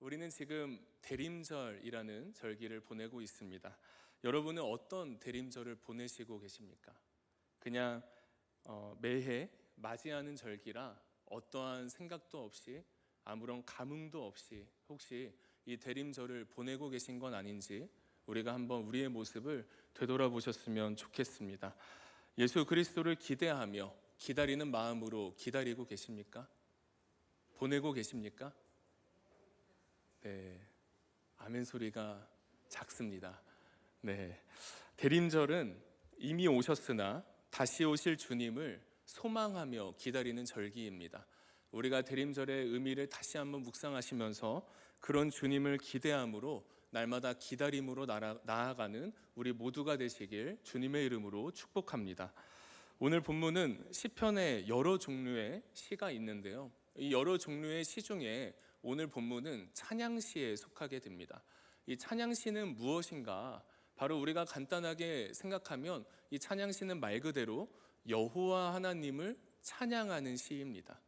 우리는 지금 대림절이라는 절기를 보내고 있습니다. 여러분은 어떤 대림절을 보내시고 계십니까? 그냥 매해 맞이하는 절기라 어떠한 생각도 없이 아무런 감흥도 없이 혹시 이 대림절을 보내고 계신 건 아닌지 우리가 한번 우리의 모습을 되돌아보셨으면 좋겠습니다. 예수 그리스도를 기대하며 기다리는 마음으로 기다리고 계십니까? 보내고 계십니까? 네, 아멘 소리가 작습니다. 네, 대림절은 이미 오셨으나 다시 오실 주님을 소망하며 기다리는 절기입니다. 우리가 대림절의 의미를 다시 한번 묵상하시면서 그런 주님을 기대함으로 날마다 기다림으로 나아가는 우리 모두가 되시길 주님의 이름으로 축복합니다. 오늘 본문은 시편의 여러 종류의 시가 있는데요. 이 여러 종류의 시 중에 오늘 본문은 찬양시에 속하게 됩니다. 이 찬양시는 무엇인가? 바로 우리가 간단하게 생각하면 이 찬양시는 말 그대로 여호와 하나님을 찬양하는 시입니다.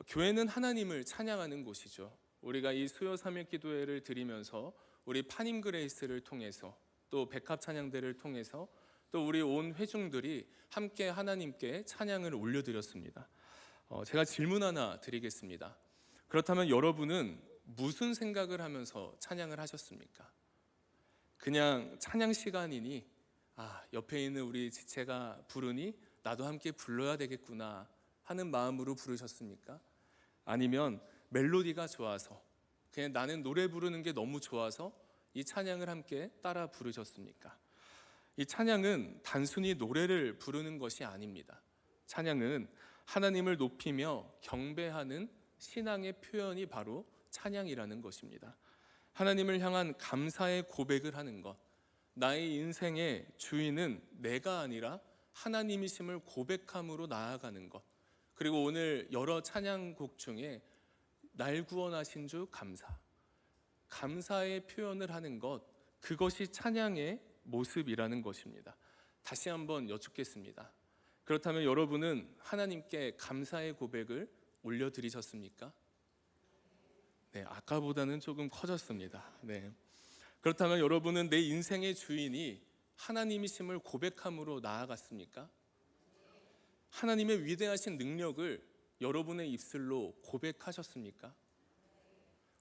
교회는 하나님을 찬양하는 곳이죠. 우리가 이 수요 3일 기도회를 드리면서 우리 파님 그레이스를 통해서 또 백합 찬양대를 통해서 또 우리 온 회중들이 함께 하나님께 찬양을 올려드렸습니다. 제가 질문 하나 드리겠습니다. 그렇다면 여러분은 무슨 생각을 하면서 찬양을 하셨습니까? 그냥 찬양 시간이니 옆에 있는 우리 지체가 부르니 나도 함께 불러야 되겠구나 하는 마음으로 부르셨습니까? 아니면 멜로디가 좋아서 그냥 나는 노래 부르는 게 너무 좋아서 이 찬양을 함께 따라 부르셨습니까? 이 찬양은 단순히 노래를 부르는 것이 아닙니다. 찬양은 하나님을 높이며 경배하는 신앙의 표현이 바로 찬양이라는 것입니다. 하나님을 향한 감사의 고백을 하는 것, 나의 인생의 주인은 내가 아니라 하나님이심을 고백함으로 나아가는 것, 그리고 오늘 여러 찬양곡 중에 날 구원하신 주 감사의 표현을 하는 것, 그것이 찬양의 모습이라는 것입니다. 다시 한번 여쭙겠습니다. 그렇다면 여러분은 하나님께 감사의 고백을 올려드리셨습니까? 네, 아까보다는 조금 커졌습니다. 네. 그렇다면 여러분은 내 인생의 주인이 하나님이심을 고백함으로 나아갔습니까? 하나님의 위대하신 능력을 여러분의 입술로 고백하셨습니까?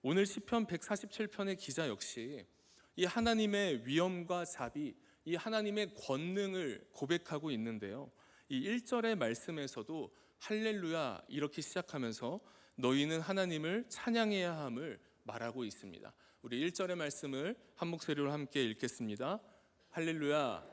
오늘 시편 147편의 기자 역시 이 하나님의 위엄과 자비, 이 하나님의 권능을 고백하고 있는데요. 이 1절의 말씀에서도 할렐루야 이렇게 시작하면서 너희는 하나님을 찬양해야 함을 말하고 있습니다. 우리 1절의 말씀을 한 목소리로 함께 읽겠습니다. 할렐루야.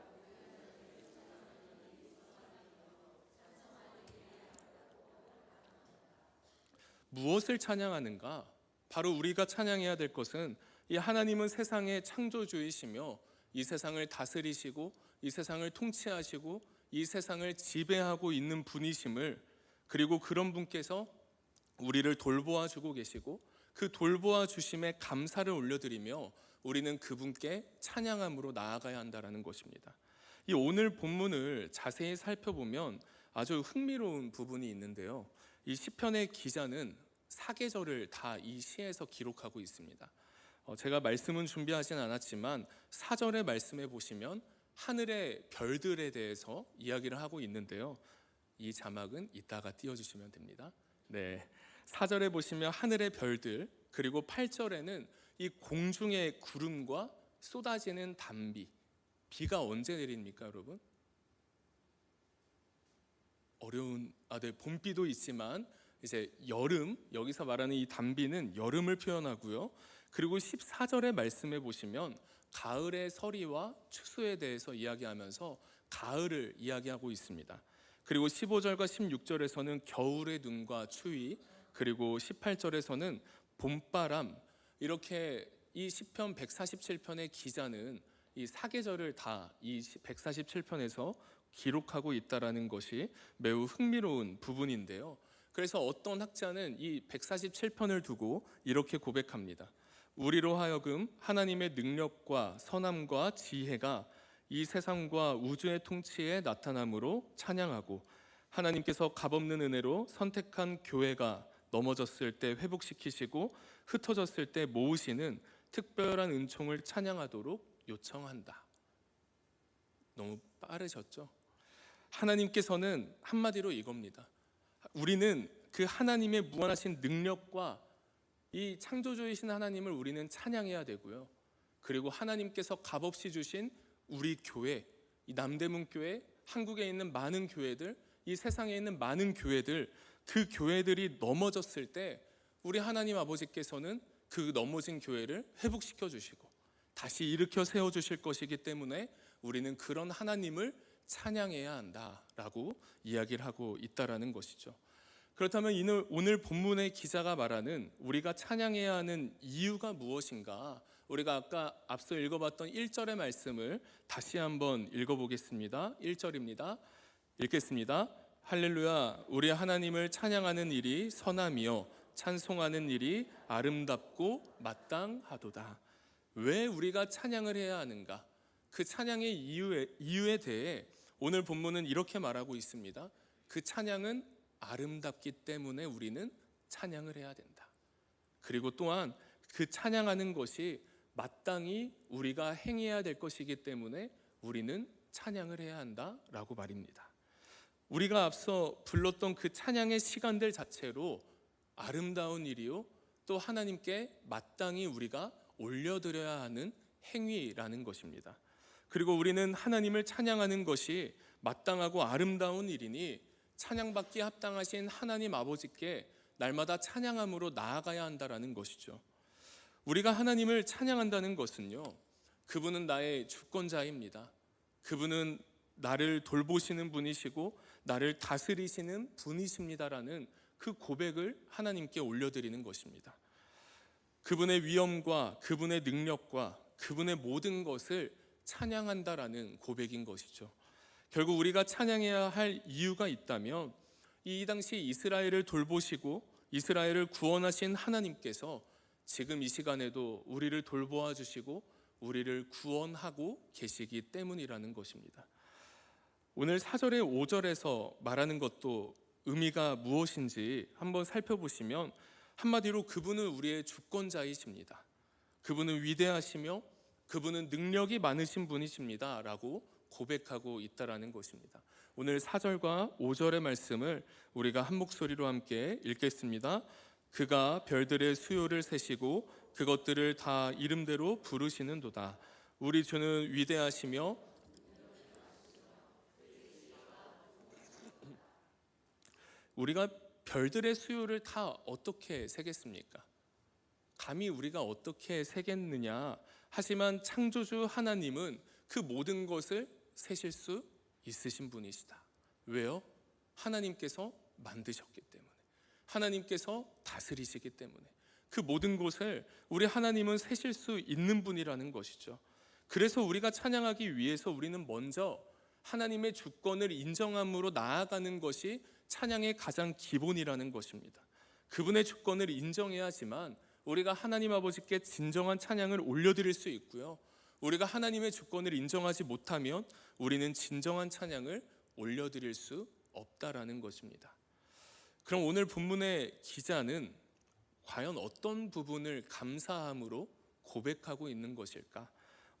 무엇을 찬양하는가? 바로 우리가 찬양해야 될 것은 이 하나님은 세상의 창조주이시며 이 세상을 다스리시고 이 세상을 통치하시고 이 세상을 지배하고 있는 분이심을, 그리고 그런 분께서 우리를 돌보아 주고 계시고 그 돌보아 주심에 감사를 올려드리며 우리는 그분께 찬양함으로 나아가야 한다는 것입니다. 이 오늘 본문을 자세히 살펴보면 아주 흥미로운 부분이 있는데요. 이 시편의 기자는 사계절을 다 이 시에서 기록하고 있습니다. 제가 말씀은 준비하진 않았지만 4절의 말씀에 보시면 하늘의 별들에 대해서 이야기를 하고 있는데요. 이 자막은 이따가 띄워주시면 됩니다. 네, 4절에 보시면 하늘의 별들, 그리고 8절에는 이 공중의 구름과 쏟아지는 단비. 비가 언제 내립니까, 여러분? 네, 봄비도 있지만 이제 여름, 여기서 말하는 이 단비는 여름을 표현하고요. 그리고 14절의 말씀에 보시면 가을의 서리와 추수에 대해서 이야기하면서 가을을 이야기하고 있습니다. 그리고 15절과 16절에서는 겨울의 눈과 추위, 그리고 18절에서는 봄바람, 이렇게 이 시편 147편의 기자는 이 사계절을 다 이 147편에서 기록하고 있다는 것이 매우 흥미로운 부분인데요. 그래서 어떤 학자는 이 147편을 두고 이렇게 고백합니다. 우리로 하여금 하나님의 능력과 선함과 지혜가 이 세상과 우주의 통치에 나타남으로 찬양하고 하나님께서 값없는 은혜로 선택한 교회가 넘어졌을 때 회복시키시고 흩어졌을 때 모으시는 특별한 은총을 찬양하도록 요청한다. 너무 빠르셨죠? 하나님께서는 한마디로 이겁니다. 우리는 그 하나님의 무한하신 능력과 이 창조주이신 하나님을 우리는 찬양해야 되고요. 그리고 하나님께서 값없이 주신 우리 교회, 이 남대문 교회, 한국에 있는 많은 교회들, 이 세상에 있는 많은 교회들, 그 교회들이 넘어졌을 때 우리 하나님 아버지께서는 그 넘어진 교회를 회복시켜 주시고 다시 일으켜 세워 주실 것이기 때문에 우리는 그런 하나님을 찬양해야 한다라고 이야기를 하고 있다라는 것이죠. 그렇다면 오늘 본문의 기자가 말하는 우리가 찬양해야 하는 이유가 무엇인가? 우리가 아까 앞서 읽어봤던 1절의 말씀을 다시 한번 읽어보겠습니다. 1절입니다. 읽겠습니다. 할렐루야, 우리 하나님을 찬양하는 일이 선함이요 찬송하는 일이 아름답고 마땅하도다. 왜 우리가 찬양을 해야 하는가? 그 찬양의 이유에 대해 오늘 본문은 이렇게 말하고 있습니다. 그 찬양은 아름답기 때문에 우리는 찬양을 해야 된다. 그리고 또한 그 찬양하는 것이 마땅히 우리가 행해야 될 것이기 때문에 우리는 찬양을 해야 한다라고 말입니다. 우리가 앞서 불렀던 그 찬양의 시간들 자체로 아름다운 일이요 또 하나님께 마땅히 우리가 올려드려야 하는 행위라는 것입니다. 그리고 우리는 하나님을 찬양하는 것이 마땅하고 아름다운 일이니 찬양받기에 합당하신 하나님 아버지께 날마다 찬양함으로 나아가야 한다라는 것이죠. 우리가 하나님을 찬양한다는 것은요, 그분은 나의 주권자입니다. 그분은 나를 돌보시는 분이시고 나를 다스리시는 분이십니다라는 그 고백을 하나님께 올려드리는 것입니다. 그분의 위엄과 그분의 능력과 그분의 모든 것을 찬양한다라는 고백인 것이죠. 결국 우리가 찬양해야 할 이유가 있다면 이 당시 이스라엘을 돌보시고 이스라엘을 구원하신 하나님께서 지금 이 시간에도 우리를 돌보아 주시고 우리를 구원하고 계시기 때문이라는 것입니다. 오늘 4절의 5절에서 말하는 것도 의미가 무엇인지 한번 살펴보시면 한마디로 그분은 우리의 주권자이십니다. 그분은 위대하시며 그분은 능력이 많으신 분이십니다 라고 고백하고 있다라는 것입니다. 오늘 4절과 5절의 말씀을 우리가 한 목소리로 함께 읽겠습니다. 그가 별들의 수요를 세시고 그것들을 다 이름대로 부르시는도다. 우리 주는 위대하시며 우리가 별들의 수요를 다 어떻게 세겠습니까? 감히 우리가 어떻게 세겠느냐? 하지만 창조주 하나님은 그 모든 것을 세실 수 있으신 분이시다. 왜요? 하나님께서 만드셨기 때문에, 하나님께서 다스리시기 때문에 그 모든 것을 우리 하나님은 세실 수 있는 분이라는 것이죠. 그래서 우리가 찬양하기 위해서 우리는 먼저 하나님의 주권을 인정함으로 나아가는 것이 찬양의 가장 기본이라는 것입니다. 그분의 주권을 인정해야지만 우리가 하나님 아버지께 진정한 찬양을 올려드릴 수 있고요, 우리가 하나님의 주권을 인정하지 못하면 우리는 진정한 찬양을 올려드릴 수 없다라는 것입니다. 그럼 오늘 본문의 기자는 과연 어떤 부분을 감사함으로 고백하고 있는 것일까?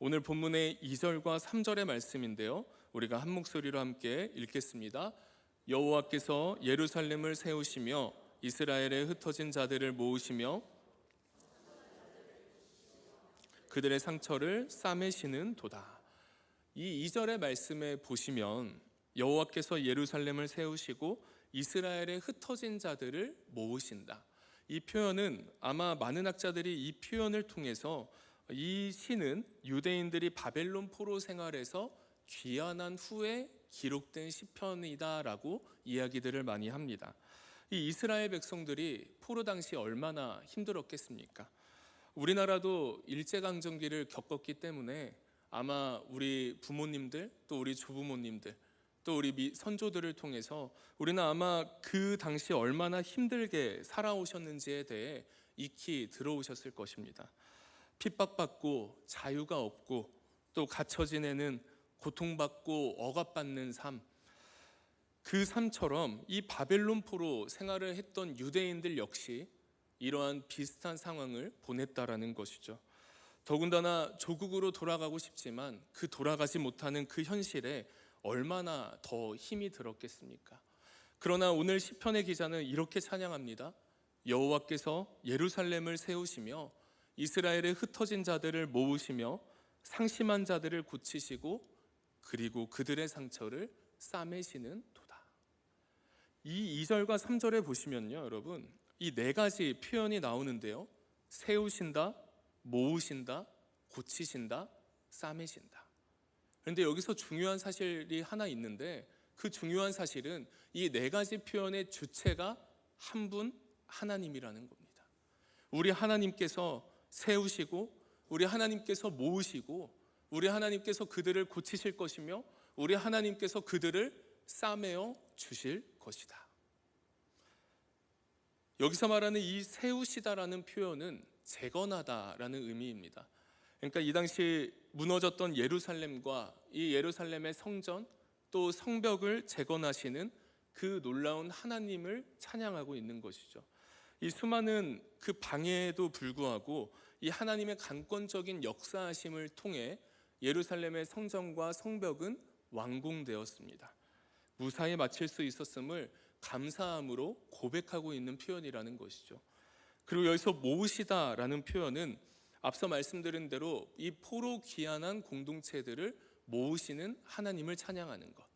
오늘 본문의 2절과 3절의 말씀인데요, 우리가 한 목소리로 함께 읽겠습니다. 여호와께서 예루살렘을 세우시며 이스라엘에 흩어진 자들을 모으시며 그들의 상처를 싸매시는 도다. 이 2절의 말씀에 보시면 여호와께서 예루살렘을 세우시고 이스라엘에 흩어진 자들을 모으신다. 이 표현은 아마 많은 학자들이 이 표현을 통해서 이 시는 유대인들이 바벨론 포로 생활에서 귀환한 후에 기록된 시편이다라고 이야기들을 많이 합니다. 이 이스라엘 백성들이 포로 당시 얼마나 힘들었겠습니까? 우리나라도 일제강점기를 겪었기 때문에 아마 우리 부모님들 또 우리 조부모님들 또 우리 선조들을 통해서 우리는 아마 그 당시 얼마나 힘들게 살아오셨는지에 대해 익히 들어오셨을 것입니다. 핍박받고 자유가 없고 또 갇혀 지내는 고통받고 억압받는 삶, 그 삶처럼 이 바벨론포로 생활을 했던 유대인들 역시 이러한 비슷한 상황을 보냈다라는 것이죠. 더군다나 조국으로 돌아가고 싶지만 그 돌아가지 못하는 그 현실에 얼마나 더 힘이 들었겠습니까? 그러나 오늘 시편의 기자는 이렇게 찬양합니다. 여호와께서 예루살렘을 세우시며 이스라엘의 흩어진 자들을 모으시며 상심한 자들을 고치시고 그리고 그들의 상처를 싸매시는 도다. 이 2절과 3절에 보시면요, 여러분, 이 네 가지 표현이 나오는데요. 세우신다, 모으신다, 고치신다, 싸매신다. 그런데 여기서 중요한 사실이 하나 있는데 그 중요한 사실은 이 네 가지 표현의 주체가 한 분 하나님이라는 겁니다. 우리 하나님께서 세우시고 우리 하나님께서 모으시고 우리 하나님께서 그들을 고치실 것이며 우리 하나님께서 그들을 싸매어 주실 것이다. 여기서 말하는 이 세우시다라는 표현은 재건하다라는 의미입니다. 그러니까 이 당시 무너졌던 예루살렘과 이 예루살렘의 성전 또 성벽을 재건하시는 그 놀라운 하나님을 찬양하고 있는 것이죠. 이 수많은 그 방해에도 불구하고 이 하나님의 강권적인 역사하심을 통해 예루살렘의 성전과 성벽은 완공되었습니다. 무사히 마칠 수 있었음을 감사함으로 고백하고 있는 표현이라는 것이죠. 그리고 여기서 모으시다라는 표현은 앞서 말씀드린 대로 이 포로 귀환한 공동체들을 모으시는 하나님을 찬양하는 것.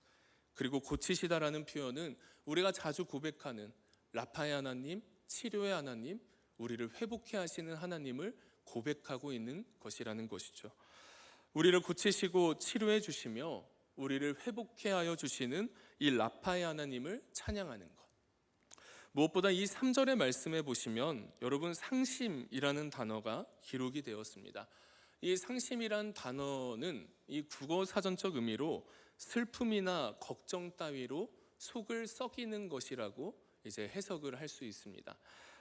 그리고 고치시다라는 표현은 우리가 자주 고백하는 라파의 하나님, 치료의 하나님, 우리를 회복해 하시는 하나님을 고백하고 있는 것이라는 것이죠. 우리를 고치시고 치료해 주시며 우리를 회복해 하여 주시는 이 라파의 하나님을 찬양하는 것. 무엇보다 이 3절의 말씀에 보시면 여러분 상심이라는 단어가 기록이 되었습니다. 이 상심이란 단어는 이 국어 사전적 의미로 슬픔이나 걱정 따위로 속을 썩이는 것이라고 이제 해석을 할 수 있습니다.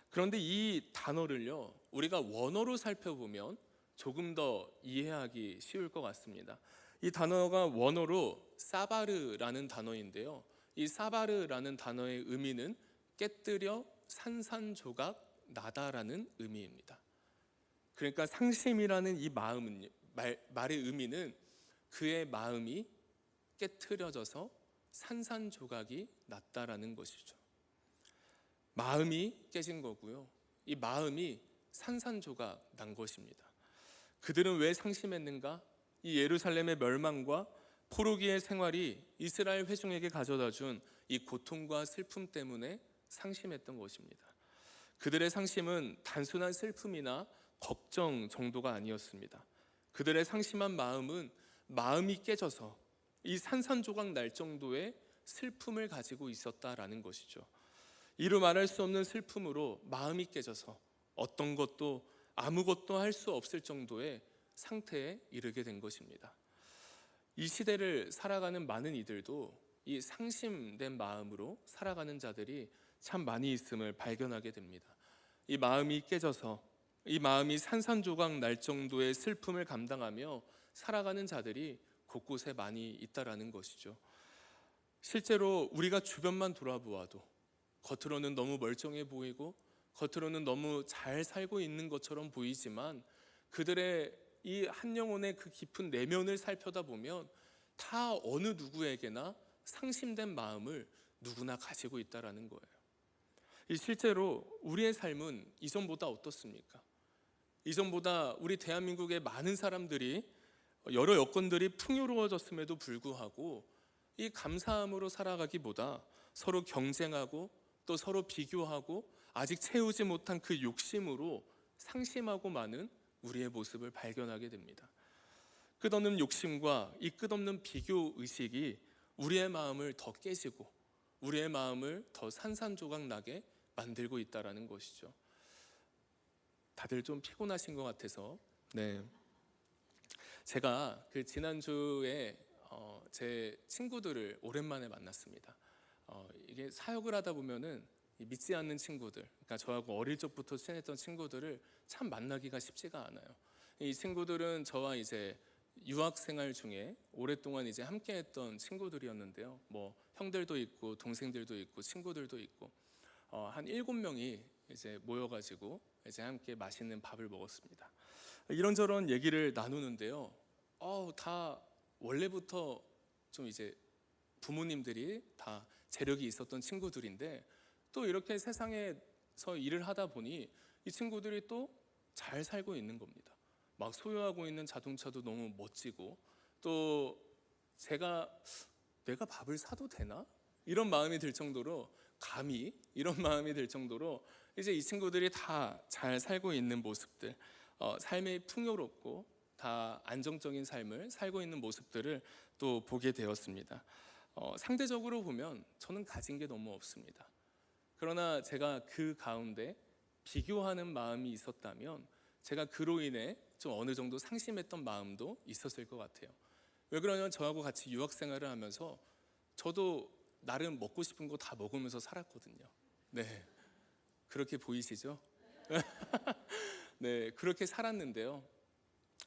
그런데 이 단어를요, 우리가 원어로 살펴보면 조금 더 이해하기 쉬울 것 같습니다. 이 단어가 원어로 사바르라는 단어인데요. 이 사바르라는 단어의 의미는 깨뜨려 산산조각 나다라는 의미입니다. 그러니까 상심이라는 이 마음은 말의 의미는 그의 마음이 깨트려져서 산산조각이 났다라는 것이죠. 마음이 깨진 거고요. 이 마음이 산산조각 난 것입니다. 그들은 왜 상심했는가? 이 예루살렘의 멸망과 포로기의 생활이 이스라엘 회중에게 가져다 준 이 고통과 슬픔 때문에 상심했던 것입니다. 그들의 상심은 단순한 슬픔이나 걱정 정도가 아니었습니다. 그들의 상심한 마음은 마음이 깨져서 이 산산조각 날 정도의 슬픔을 가지고 있었다라는 것이죠. 이루 말할 수 없는 슬픔으로 마음이 깨져서 어떤 것도 아무것도 할 수 없을 정도의 상태에 이르게 된 것입니다. 이 시대를 살아가는 많은 이들도 이 상심된 마음으로 살아가는 자들이 참 많이 있음을 발견하게 됩니다. 이 마음이 깨져서 이 마음이 산산조각 날 정도의 슬픔을 감당하며 살아가는 자들이 곳곳에 많이 있다라는 것이죠. 실제로 우리가 주변만 돌아보아도 겉으로는 너무 멀쩡해 보이고 겉으로는 너무 잘 살고 있는 것처럼 보이지만 그들의 이 한 영혼의 그 깊은 내면을 살펴다 보면 다 어느 누구에게나 상심된 마음을 누구나 가지고 있다라는 거예요. 실제로 우리의 삶은 이전보다 어떻습니까? 이전보다 우리 대한민국의 많은 사람들이 여러 여건들이 풍요로워졌음에도 불구하고 이 감사함으로 살아가기보다 서로 경쟁하고 또 서로 비교하고 아직 채우지 못한 그 욕심으로 상심하고 많은 우리의 모습을 발견하게 됩니다. 끝없는 욕심과 이 끝없는 비교 의식이 우리의 마음을 더 깨지고 우리의 마음을 더 산산조각 나게 만들고 있다라는 것이죠. 다들 좀 피곤하신 것 같아서 제가 그 지난주에 제 친구들을 오랜만에 만났습니다. 이게 사역을 하다 보면은 믿지 않는 친구들, 그러니까 저하고 어릴 적부터 친했던 친구들을 참 만나기가 쉽지가 않아요. 이 친구들은 저와 이제 유학 생활 중에 오랫동안 이제 함께했던 친구들이었는데요. 뭐 형들도 있고 동생들도 있고 친구들도 있고 한 7명이 이제 모여가지고 이제 함께 맛있는 밥을 먹었습니다. 이런저런 얘기를 나누는데요. 다 원래부터 좀 이제 부모님들이 다 재력이 있었던 친구들인데 또 이렇게 세상에서 일을 하다 보니 이 친구들이 또 잘 살고 있는 겁니다. 막 소유하고 있는 자동차도 너무 멋지고 또 내가 밥을 사도 되나? 이런 마음이 들 정도로 감히 이런 마음이 들 정도로 이제 이 친구들이 다 잘 살고 있는 모습들, 삶이 풍요롭고 다 안정적인 삶을 살고 있는 모습들을 또 보게 되었습니다. 상대적으로 보면 저는 가진 게 너무 없습니다. 그러나 제가 그 가운데 비교하는 마음이 있었다면 제가 그로 인해 좀 어느 정도 상심했던 마음도 있었을 것 같아요. 왜 그러냐면 저하고 같이 유학 생활을 하면서 저도 나름 먹고 싶은 거 다 먹으면서 살았거든요. 네, 그렇게 보이시죠? 네, 그렇게 살았는데요.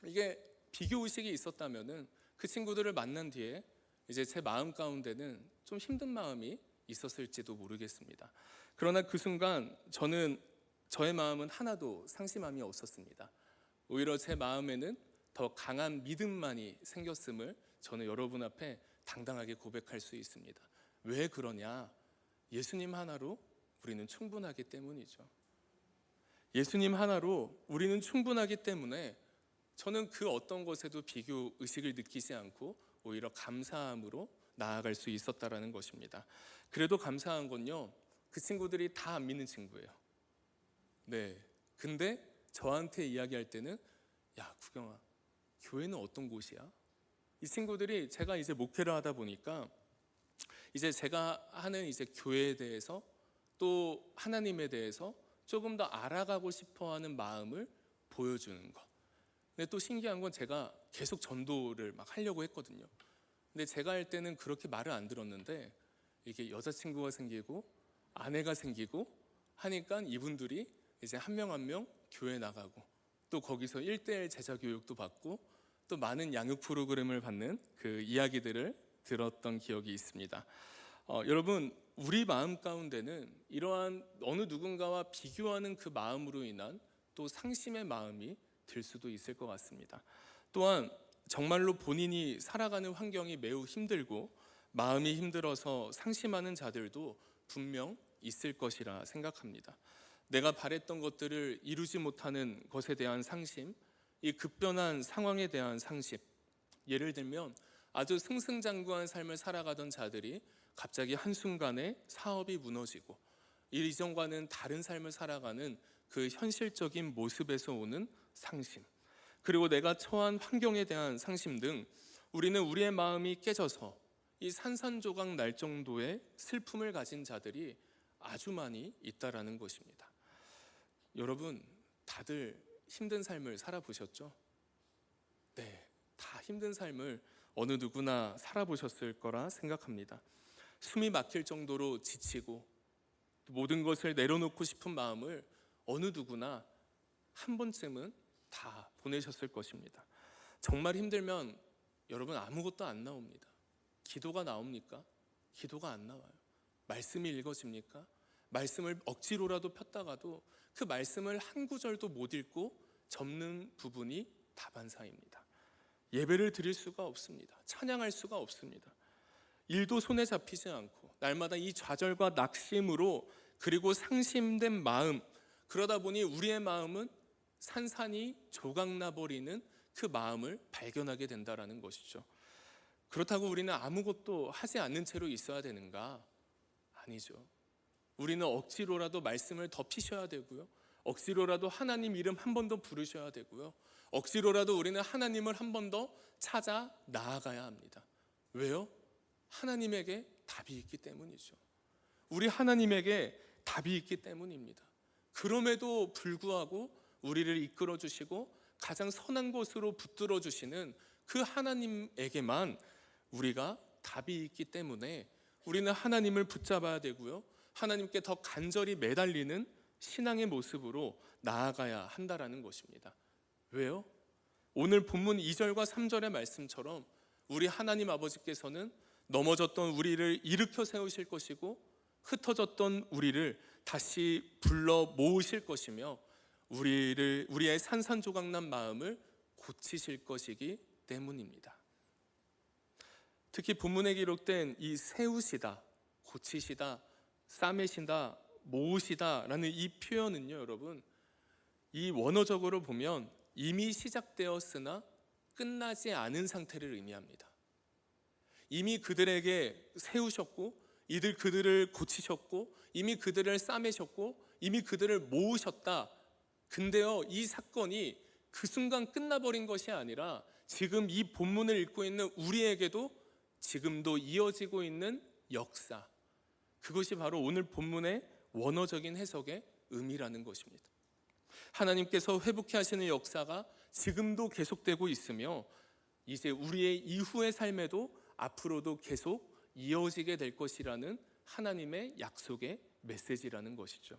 이게 비교 의식이 있었다면은 그 친구들을 만난 뒤에 이제 제 마음 가운데는 좀 힘든 마음이 있었을지도 모르겠습니다. 그러나 그 순간 저의 마음은 하나도 상심함이 없었습니다. 오히려 제 마음에는 더 강한 믿음만이 생겼음을 저는 여러분 앞에 당당하게 고백할 수 있습니다. 왜 그러냐? 예수님 하나로 우리는 충분하기 때문이죠. 예수님 하나로 우리는 충분하기 때문에 저는 그 어떤 것에도 비교 의식을 느끼지 않고 오히려 감사함으로 나아갈 수 있었다라는 것입니다. 그래도 감사한 건요, 그 친구들이 다 안 믿는 친구예요. 네, 근데 저한테 이야기할 때는 야, 구경아, 교회는 어떤 곳이야? 이 친구들이 제가 이제 목회를 하다 보니까 이제 제가 하는 이제 교회에 대해서 또 하나님에 대해서 조금 더 알아가고 싶어하는 마음을 보여주는 것. 근데 또 신기한 건 제가 계속 전도를 막 하려고 했거든요. 근데 제가 할 때는 그렇게 말을 안 들었는데 이게 여자친구가 생기고 아내가 생기고 하니까 이분들이 이제 한 명 한 명 교회 나가고 또 거기서 1:1 제자 교육도 받고 또 많은 양육 프로그램을 받는 그 이야기들을 들었던 기억이 있습니다. 여러분, 우리 마음 가운데는 이러한 어느 누군가와 비교하는 그 마음으로 인한 또 상심의 마음이 들 수도 있을 것 같습니다. 또한 정말로 본인이 살아가는 환경이 매우 힘들고 마음이 힘들어서 상심하는 자들도 분명 있을 것이라 생각합니다. 내가 바랬던 것들을 이루지 못하는 것에 대한 상심, 이 급변한 상황에 대한 상심. 예를 들면 아주 승승장구한 삶을 살아가던 자들이 갑자기 한순간에 사업이 무너지고 이전과는 다른 삶을 살아가는 그 현실적인 모습에서 오는 상심, 그리고 내가 처한 환경에 대한 상심 등 우리는 우리의 마음이 깨져서 이 산산조각 날 정도의 슬픔을 가진 자들이 아주 많이 있다라는 것입니다. 여러분, 다들 힘든 삶을 살아보셨죠? 네, 다 힘든 삶을 어느 누구나 살아보셨을 거라 생각합니다. 숨이 막힐 정도로 지치고 모든 것을 내려놓고 싶은 마음을 어느 누구나 한 번쯤은 다 보내셨을 것입니다. 정말 힘들면 여러분 아무것도 안 나옵니다. 기도가 나옵니까? 기도가 안 나와요. 말씀이 읽어집니까? 말씀을 억지로라도 폈다가도 그 말씀을 한 구절도 못 읽고 접는 부분이 다반사입니다. 예배를 드릴 수가 없습니다. 찬양할 수가 없습니다. 일도 손에 잡히지 않고 날마다 이 좌절과 낙심으로 그리고 상심된 마음, 그러다 보니 우리의 마음은 산산이 조각나버리는 그 마음을 발견하게 된다는 것이죠. 그렇다고 우리는 아무것도 하지 않는 채로 있어야 되는가? 아니죠. 우리는 억지로라도 말씀을 덮이셔야 되고요, 억지로라도 하나님 이름 한 번 더 부르셔야 되고요, 억지로라도 우리는 하나님을 한 번 더 찾아 나아가야 합니다. 왜요? 하나님에게 답이 있기 때문이죠. 우리 하나님에게 답이 있기 때문입니다. 그럼에도 불구하고 우리를 이끌어 주시고 가장 선한 곳으로 붙들어 주시는 그 하나님에게만 우리가 답이 있기 때문에 우리는 하나님을 붙잡아야 되고요, 하나님께 더 간절히 매달리는 신앙의 모습으로 나아가야 한다라는 것입니다. 왜요? 오늘 본문 2절과 3절의 말씀처럼 우리 하나님 아버지께서는 넘어졌던 우리를 일으켜 세우실 것이고 흩어졌던 우리를 다시 불러 모으실 것이며 우리의 산산조각난 마음을 고치실 것이기 때문입니다. 특히 본문에 기록된 이 세우시다, 고치시다, 싸매신다, 모으시다라는 이 표현은요, 여러분, 이 원어적으로 보면 이미 시작되었으나 끝나지 않은 상태를 의미합니다. 이미 그들에게 세우셨고, 그들을 고치셨고, 이미 그들을 싸매셨고, 이미 그들을 모으셨다. 근데요, 이 사건이 그 순간 끝나버린 것이 아니라 지금 이 본문을 읽고 있는 우리에게도 지금도 이어지고 있는 역사, 그것이 바로 오늘 본문의 원어적인 해석의 의미라는 것입니다. 하나님께서 회복케 하시는 역사가 지금도 계속되고 있으며 이제 우리의 이후의 삶에도 앞으로도 계속 이어지게 될 것이라는 하나님의 약속의 메시지라는 것이죠.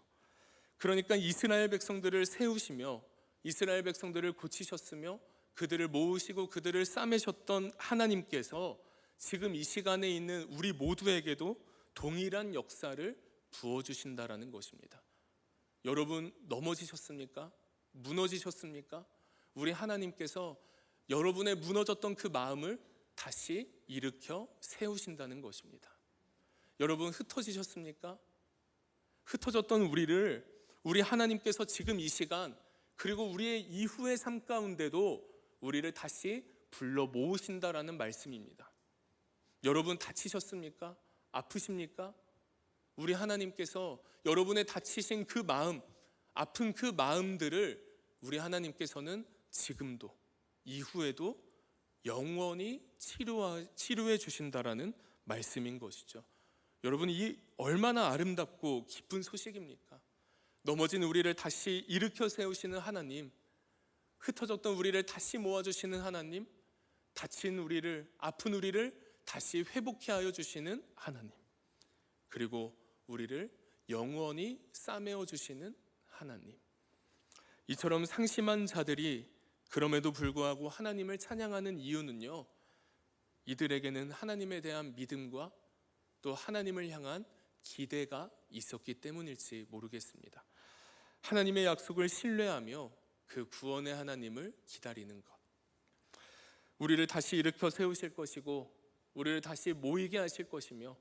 그러니까 이스라엘 백성들을 세우시며 이스라엘 백성들을 고치셨으며 그들을 모으시고 그들을 싸매셨던 하나님께서 지금 이 시간에 있는 우리 모두에게도 동일한 역사를 부어주신다라는 것입니다. 여러분 넘어지셨습니까? 무너지셨습니까? 우리 하나님께서 여러분의 무너졌던 그 마음을 다시 일으켜 세우신다는 것입니다. 여러분 흩어지셨습니까? 흩어졌던 우리 하나님께서 지금 이 시간 그리고 우리의 이후의 삶 가운데도 우리를 다시 불러 모으신다라는 말씀입니다. 여러분 다치셨습니까? 아프십니까? 우리 하나님께서 여러분의 다치신 그 마음, 아픈 그 마음들을 우리 하나님께서는 지금도 이후에도 영원히 치료해 주신다라는 말씀인 것이죠. 여러분 이 얼마나 아름답고 기쁜 소식입니까? 넘어진 우리를 다시 일으켜 세우시는 하나님, 흩어졌던 우리를 다시 모아주시는 하나님, 다친 우리를, 아픈 우리를 다시 회복케 하여 주시는 하나님, 그리고 우리를 영원히 싸매어 주시는 하나님. 이처럼 상심한 자들이 그럼에도 불구하고 하나님을 찬양하는 이유는요, 이들에게는 하나님에 대한 믿음과 또 하나님을 향한 기대가 있었기 때문일지 모르겠습니다. 하나님의 약속을 신뢰하며 그 구원의 하나님을 기다리는 것, 우리를 다시 일으켜 세우실 것이고 우리를 다시 모이게 하실 것이며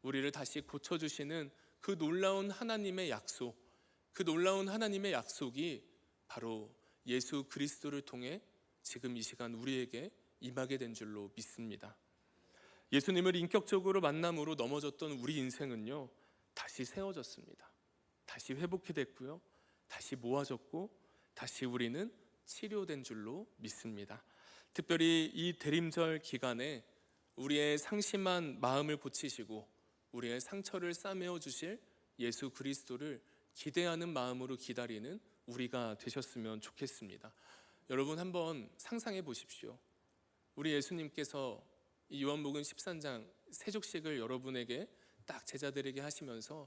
우리를 다시 고쳐주시는 그 놀라운 하나님의 약속, 그 놀라운 하나님의 약속이 바로 예수 그리스도를 통해 지금 이 시간 우리에게 임하게 된 줄로 믿습니다. 예수님을 인격적으로 만남으로 넘어졌던 우리 인생은요, 다시 세워졌습니다. 다시 회복이 됐고요, 다시 모아졌고 다시 우리는 치료된 줄로 믿습니다. 특별히 이 대림절 기간에 우리의 상심한 마음을 고치시고 우리의 상처를 싸매어 주실 예수 그리스도를 기대하는 마음으로 기다리는 우리가 되셨으면 좋겠습니다. 여러분 한번 상상해 보십시오. 우리 예수님께서 이 요한복음 13장 세족식을 여러분에게 딱 제자들에게 하시면서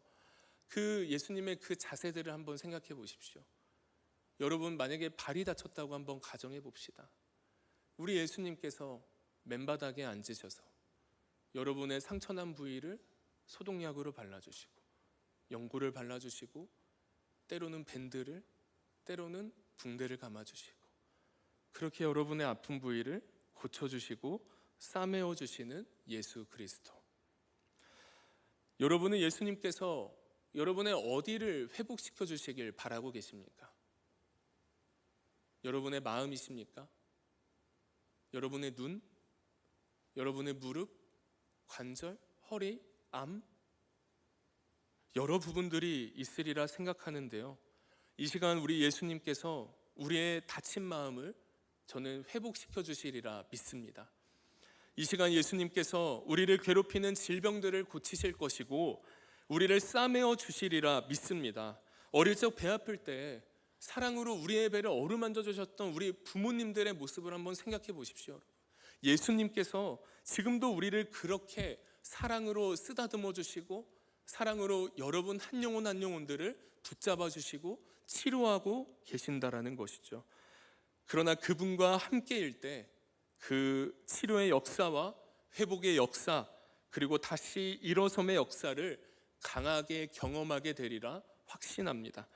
그 예수님의 그 자세들을 한번 생각해 보십시오. 여러분 만약에 발이 다쳤다고 한번 가정해 봅시다. 우리 예수님께서 맨바닥에 앉으셔서 여러분의 상처난 부위를 소독약으로 발라주시고 연고를 발라주시고 때로는 밴드를, 때로는 붕대를 감아주시고 그렇게 여러분의 아픈 부위를 고쳐주시고 싸매어 주시는 예수 그리스도. 여러분은 예수님께서 여러분의 어디를 회복시켜 주시길 바라고 계십니까? 여러분의 마음이십니까? 여러분의 눈? 여러분의 무릎? 관절? 허리? 암? 여러 부분들이 있으리라 생각하는데요, 이 시간 우리 예수님께서 우리의 다친 마음을 저는 회복시켜 주시리라 믿습니다. 이 시간 예수님께서 우리를 괴롭히는 질병들을 고치실 것이고 우리를 싸매어 주시리라 믿습니다. 어릴 적 배 아플 때 사랑으로 우리의 배를 어루만져 주셨던 우리 부모님들의 모습을 한번 생각해 보십시오. 예수님께서 지금도 우리를 그렇게 사랑으로 쓰다듬어 주시고 사랑으로 여러분 한 영혼 한 영혼들을 붙잡아 주시고 치료하고 계신다라는 것이죠. 그러나 그분과 함께일 때 그 치료의 역사와 회복의 역사, 그리고 다시 일어섬의 역사를 강하게 경험하게 되리라 확신합니다.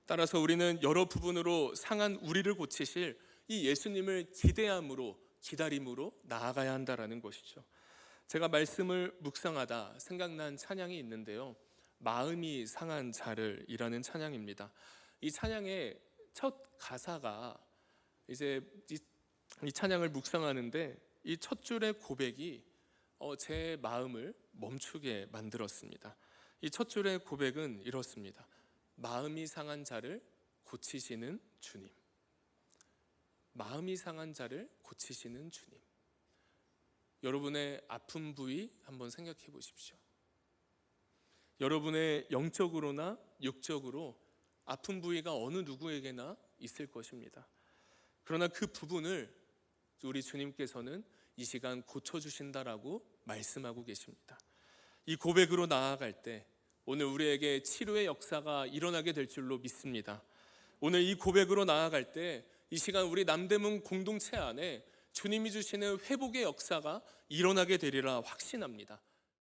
따라서 우리는 여러 부분으로 상한 우리를 고치실 이 예수님을 기대함으로, 기다림으로 나아가야 한다라는 것이죠. 제가 말씀을 묵상하다 생각난 찬양이 있는데요, 마음이 상한 자를 이라는 찬양입니다. 이 찬양의 첫 가사가 이제 이 찬양을 묵상하는데 이 첫 줄의 고백이 제 마음을 멈추게 만들었습니다. 이 첫 줄의 고백은 이렇습니다. 마음이 상한 자를 고치시는 주님. 마음이 상한 자를 고치시는 주님. 여러분의 아픈 부위 한번 생각해 보십시오. 여러분의 영적으로나 육적으로 아픈 부위가 어느 누구에게나 있을 것입니다. 그러나 그 부분을 우리 주님께서는 이 시간 고쳐주신다라고 말씀하고 계십니다. 이 고백으로 나아갈 때 오늘 우리에게 치료의 역사가 일어나게 될 줄로 믿습니다. 오늘 이 고백으로 나아갈 때 이 시간 우리 남대문 공동체 안에 주님이 주시는 회복의 역사가 일어나게 되리라 확신합니다.